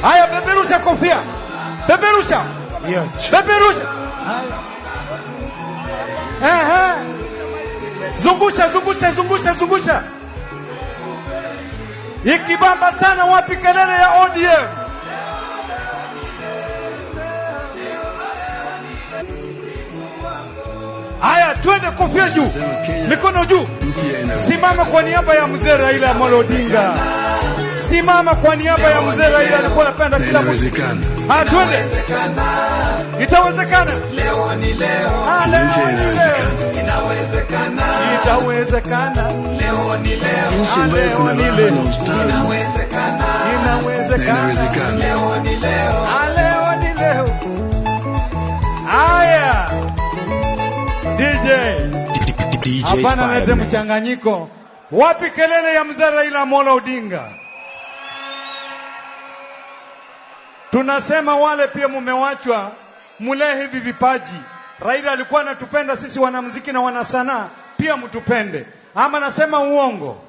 Haya, beberusha kofia. Beberusha. Beberusha. Zungusha. Ikibamba sana, wapi kelele ya ODM? Haya, twende, kofia juu, mikono juu. Simama kwa niaba ya mzee Raila Amolo Odinga. Simama kwa niaba ya mzee Raila, alikuwa anapenda kila mtu. Haya, twende. Itawezekana. Leo ni leo. Inawezekana. Itawezekana. Leo ni leo. Leo ni leo. Inawezekana. Inawezekana. Leo ni leo. Leo ni leo. Haya. DJ. Hapana, nete mchanganyiko. Wapi kelele ya mzee Raila Amolo Odinga? Tunasema wale pia mumewachwa, mule hivi vipaji. Raila alikuwa anatupenda sisi wanamuziki na wanasanaa, pia mtupende. Ama nasema uongo?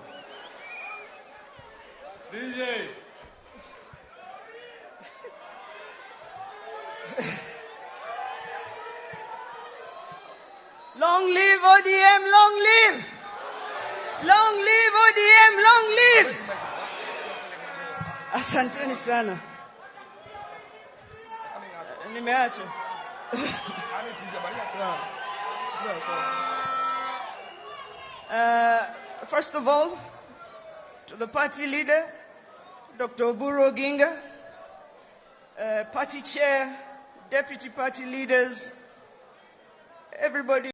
DJ. Long live ODM, long live! Long live ODM, long live! Asanteni sana. Nimeacha. First of all, to the party leader, Dr. Oburu Oginga, party chair, deputy party leaders, everybody